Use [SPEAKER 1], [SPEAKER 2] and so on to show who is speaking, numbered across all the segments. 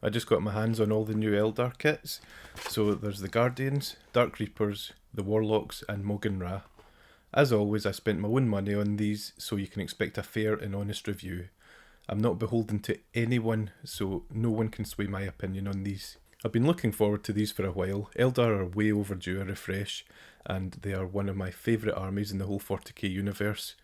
[SPEAKER 1] I just got my hands on all the new Eldar kits. So there's the Guardians, Dark Reapers, the Warlocks and Maugan Ra. As always, I spent my own money on these, so you can expect a fair and honest review. I'm not beholden to anyone, so no one can sway my opinion on these. I've been looking forward to these for a while. Eldar are way overdue a refresh, and they are one of my favourite armies in the whole 40k universe.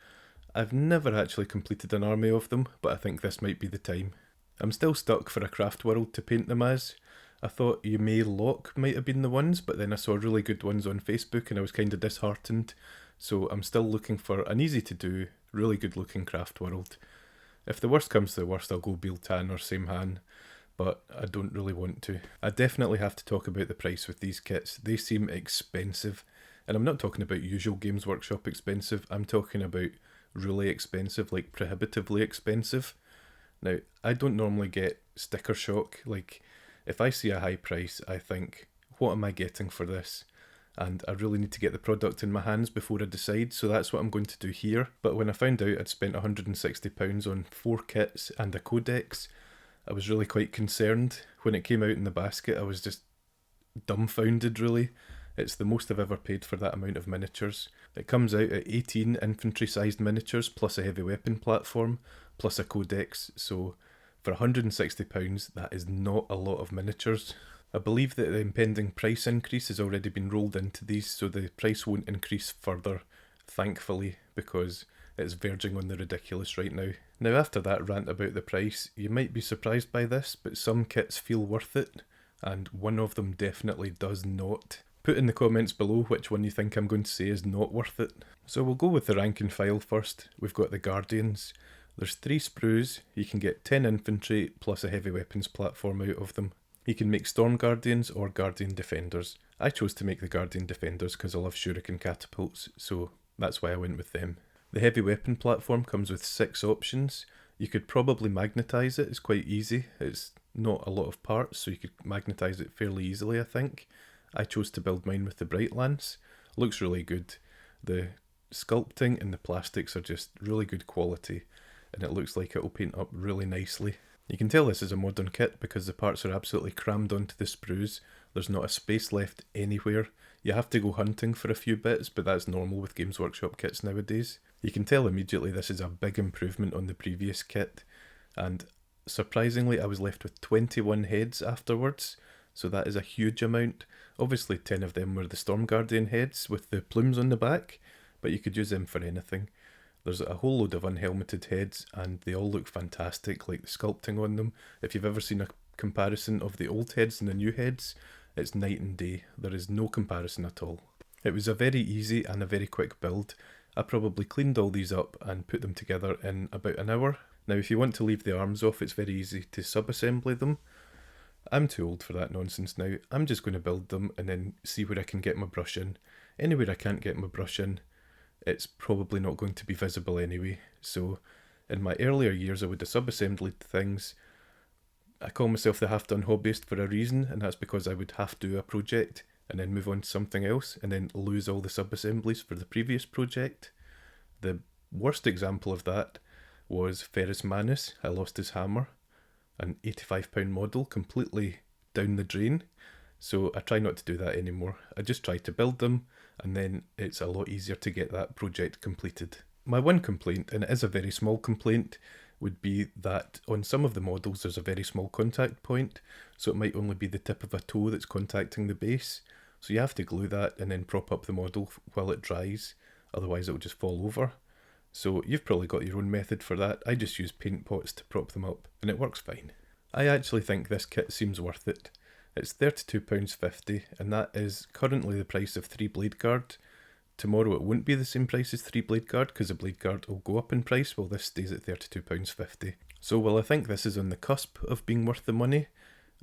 [SPEAKER 1] I've never actually completed an army of them, but I think this might be the time. I'm still stuck for a craft world to paint them as. I thought You May Lock might have been the ones, but then I saw really good ones on Facebook and I was kind of disheartened. So I'm still looking for an easy to do, really good looking craft world. If the worst comes to the worst, I'll go Biltan or Samehan, but I don't really want to. I definitely have to talk about the price with these kits. They seem expensive, and I'm not talking about usual Games Workshop expensive, I'm talking about really expensive, like prohibitively expensive. Now, I don't normally get sticker shock. Like, if I see a high price, I think, what am I getting for this? And I really need to get the product in my hands before I decide, so that's what I'm going to do here. But when I found out I'd spent £160 on 4 kits and a codex, I was really quite concerned. When it came out in the basket, I was just dumbfounded, really. It's the most I've ever paid for that amount of miniatures. It comes out at 18 infantry-sized miniatures, plus a heavy weapon platform, plus a codex, so for £160, that is not a lot of miniatures. I believe that the impending price increase has already been rolled into these, so the price won't increase further, thankfully, because it's verging on the ridiculous right now. Now, after that rant about the price, you might be surprised by this, but some kits feel worth it, and one of them definitely does not. Put in the comments below which one you think I'm going to say is not worth it. So we'll go with the rank and file first. We've got the Guardians. There's 3 sprues. You can get 10 infantry plus a heavy weapons platform out of them. You can make Storm Guardians or Guardian Defenders. I chose to make the Guardian Defenders because I love shuriken catapults, so that's why I went with them. The heavy weapon platform comes with 6 options. You could probably magnetise it, it's quite easy. It's not a lot of parts, so you could magnetise it fairly easily, I think. I chose to build mine with the Bright Lance. Looks really good. The sculpting and the plastics are just really good quality, and it looks like it will paint up really nicely. You can tell this is a modern kit because the parts are absolutely crammed onto the sprues. There's not a space left anywhere. You have to go hunting for a few bits, but that's normal with Games Workshop kits nowadays. You can tell immediately this is a big improvement on the previous kit, and surprisingly I was left with 21 heads afterwards, so that is a huge amount. Obviously 10 of them were the Storm Guardian heads with the plumes on the back, but you could use them for anything. There's a whole load of unhelmeted heads and they all look fantastic, like the sculpting on them. If you've ever seen a comparison of the old heads and the new heads, it's night and day. There is no comparison at all. It was a very easy and a very quick build. I probably cleaned all these up and put them together in about an hour. Now if you want to leave the arms off, it's very easy to sub-assembly them. I'm too old for that nonsense now. I'm just going to build them and then see where I can get my brush in. Anywhere I can't get my brush in, it's probably not going to be visible anyway. So in my earlier years I would have sub-assembled things. I call myself the half-done hobbyist for a reason, and that's because I would half do a project and then move on to something else and then lose all the sub-assemblies for the previous project. The worst example of that was Ferrus Manus. I lost his hammer, an £85 model, completely down the drain. So I try not to do that anymore. I just try to build them, and then it's a lot easier to get that project completed. My one complaint, and it is a very small complaint, would be that on some of the models there's a very small contact point, so it might only be the tip of a toe that's contacting the base. So you have to glue that and then prop up the model while it dries, otherwise it will just fall over. So you've probably got your own method for that. I just use paint pots to prop them up, and it works fine. I actually think this kit seems worth it. It's £32.50, and that is currently the price of 3 Blade Guard. Tomorrow it won't be the same price as 3 Blade Guard, because the Blade Guard will go up in price while this stays at £32.50. So while I think this is on the cusp of being worth the money,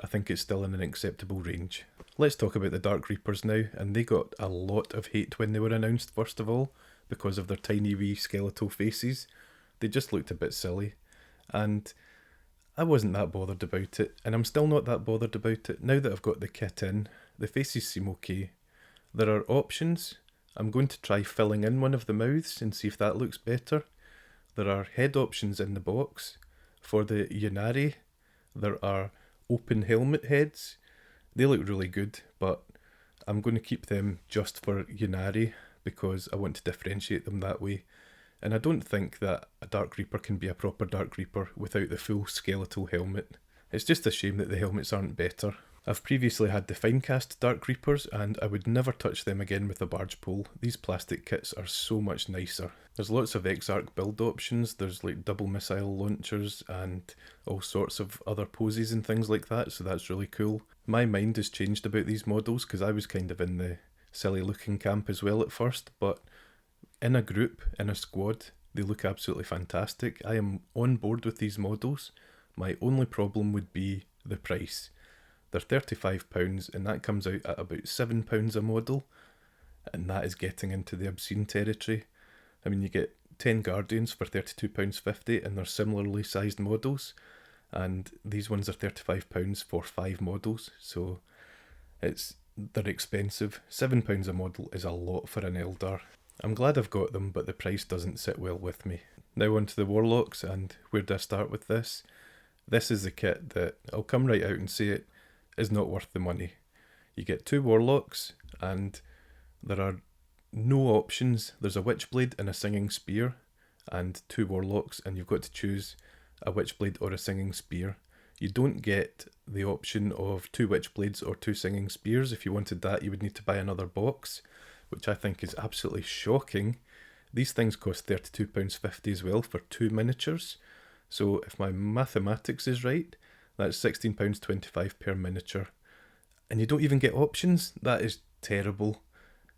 [SPEAKER 1] I think it's still in an acceptable range. Let's talk about the Dark Reapers now, and they got a lot of hate when they were announced first of all, because of their tiny wee skeletal faces. They just looked a bit silly, and I wasn't that bothered about it, and I'm still not that bothered about it. Now that I've got the kit in, the faces seem okay. There are options. I'm going to try filling in one of the mouths and see if that looks better. There are head options in the box. For the Yunari, there are open helmet heads. They look really good, but I'm going to keep them just for Ynnari because I want to differentiate them that way. And I don't think that a Dark Reaper can be a proper Dark Reaper without the full skeletal helmet. It's just a shame that the helmets aren't better. I've previously had the Finecast Dark Reapers and I would never touch them again with a barge pole. These plastic kits are so much nicer. There's lots of Exarch build options, there's like double missile launchers and all sorts of other poses and things like that, so that's really cool. My mind has changed about these models because I was kind of in the silly looking camp as well at first, but in a group, in a squad, they look absolutely fantastic. I am on board with these models. My only problem would be the price. They're £35 and that comes out at about £7 a model, and that is getting into the obscene territory. I mean, you get 10 Guardians for £32.50 and they're similarly sized models, and these ones are £35 for 5 models, so they're expensive. £7 a model is a lot for an Eldar. I'm glad I've got them, but the price doesn't sit well with me. Now on to the Warlocks, and where do I start with this? This is the kit that, I'll come right out and say it, is not worth the money. You get 2 Warlocks and there are no options. There's a Witchblade and a Singing Spear and 2 Warlocks, and you've got to choose a Witchblade or a Singing Spear. You don't get the option of 2 Witchblades or 2 Singing Spears. If you wanted that, you would need to buy another box, which I think is absolutely shocking. These things cost £32.50 as well for 2 miniatures. So if my mathematics is right, that's £16.25 per miniature. And you don't even get options? That is terrible.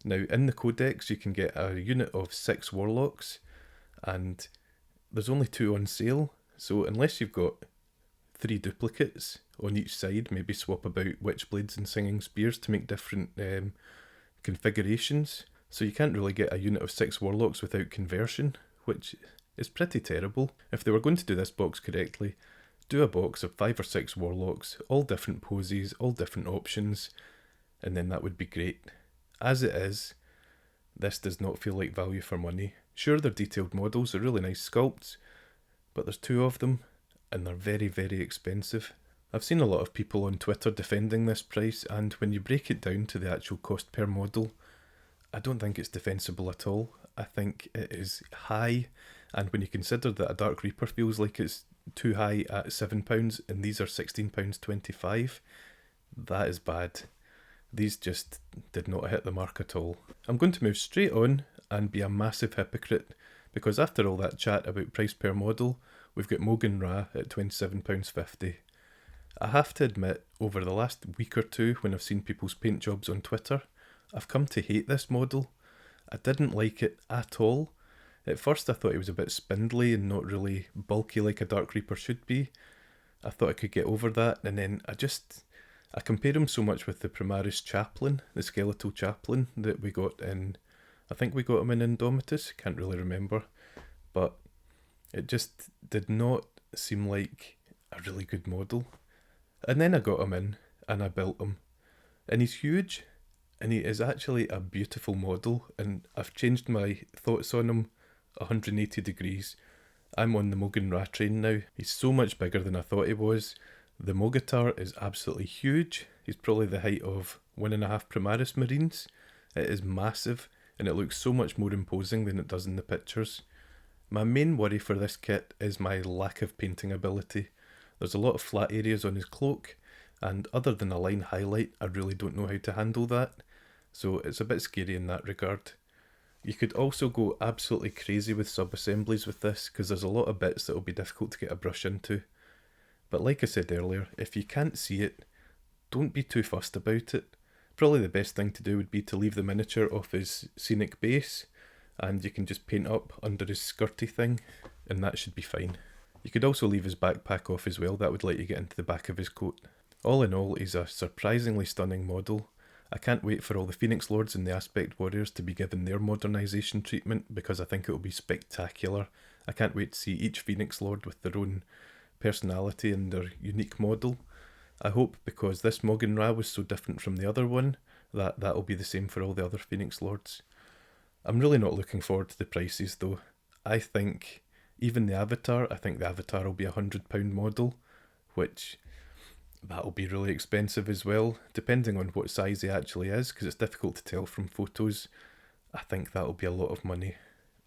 [SPEAKER 1] Now, in the codex, you can get a unit of 6 Warlocks, and there's only 2 on sale. So unless you've got 3 duplicates on each side, maybe swap about Witchblades and Singing Spears to make different configurations. So you can't really get a unit of 6 Warlocks without conversion, which is pretty terrible. If they were going to do this box correctly, do a box of 5 or 6 Warlocks, all different poses, all different options, and then that would be great. As it is, this does not feel like value for money. Sure, they're detailed models, they're really nice sculpts, but there's 2 of them, and they're very, very expensive. I've seen a lot of people on Twitter defending this price, and when you break it down to the actual cost per model, I don't think it's defensible at all. I think it is high, and when you consider that a Dark Reaper feels like it's too high at £7 and these are £16.25, that is bad. These just did not hit the mark at all. I'm going to move straight on and be a massive hypocrite, because after all that chat about price per model, we've got Maugan Ra at £27.50. I have to admit, over the last week or two when I've seen people's paint jobs on Twitter, I've come to hate this model. I didn't like it at all. At first I thought it was a bit spindly and not really bulky like a Dark Reaper should be. I thought I could get over that, and then I compared him so much with the Primaris Chaplain, the Skeletal Chaplain that we got in, I think we got him in Indomitus, can't really remember, but it just did not seem like a really good model. And then I got him in and I built him, and he's huge, and he is actually a beautiful model, and I've changed my thoughts on him 180 degrees. I'm on the Maugan Ra train now. He's so much bigger than I thought he was. The Mogatar is absolutely huge. He's probably the height of 1.5 Primaris Marines. It is massive, and it looks so much more imposing than it does in the pictures. My main worry for this kit is my lack of painting ability. There's a lot of flat areas on his cloak, and other than a line highlight, I really don't know how to handle that. So it's a bit scary in that regard. You could also go absolutely crazy with sub-assemblies with this, because there's a lot of bits that will be difficult to get a brush into. But like I said earlier, if you can't see it, don't be too fussed about it. Probably the best thing to do would be to leave the miniature off his scenic base, and you can just paint up under his skirty thing, and that should be fine. You could also leave his backpack off as well, that would let you get into the back of his coat. All in all, he's a surprisingly stunning model. I can't wait for all the Phoenix Lords and the Aspect Warriors to be given their modernisation treatment, because I think it will be spectacular. I can't wait to see each Phoenix Lord with their own personality and their unique model. I hope, because this Maugan Ra was so different from the other one, that will be the same for all the other Phoenix Lords. I'm really not looking forward to the prices though. I think even the Avatar, I think the Avatar will be £100 model, which That'll be really expensive as well, depending on what size he actually is, because it's difficult to tell from photos. I think that'll be a lot of money.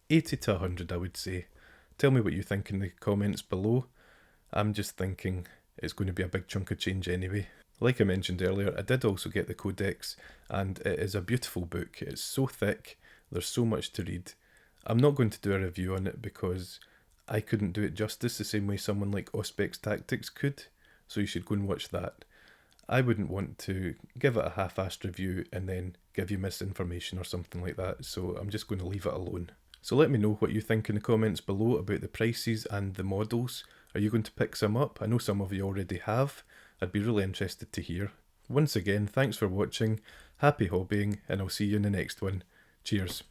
[SPEAKER 1] 80 to 100, I would say. Tell me what you think in the comments below. I'm just thinking it's going to be a big chunk of change anyway. Like I mentioned earlier, I did also get the Codex, and it is a beautiful book. It's so thick, there's so much to read. I'm not going to do a review on it because I couldn't do it justice the same way someone like Auspex Tactics could, so you should go and watch that. I wouldn't want to give it a half-assed review and then give you misinformation or something like that, so I'm just going to leave it alone. So let me know what you think in the comments below about the prices and the models. Are you going to pick some up? I know some of you already have. I'd be really interested to hear. Once again, thanks for watching, happy hobbying, and I'll see you in the next one. Cheers.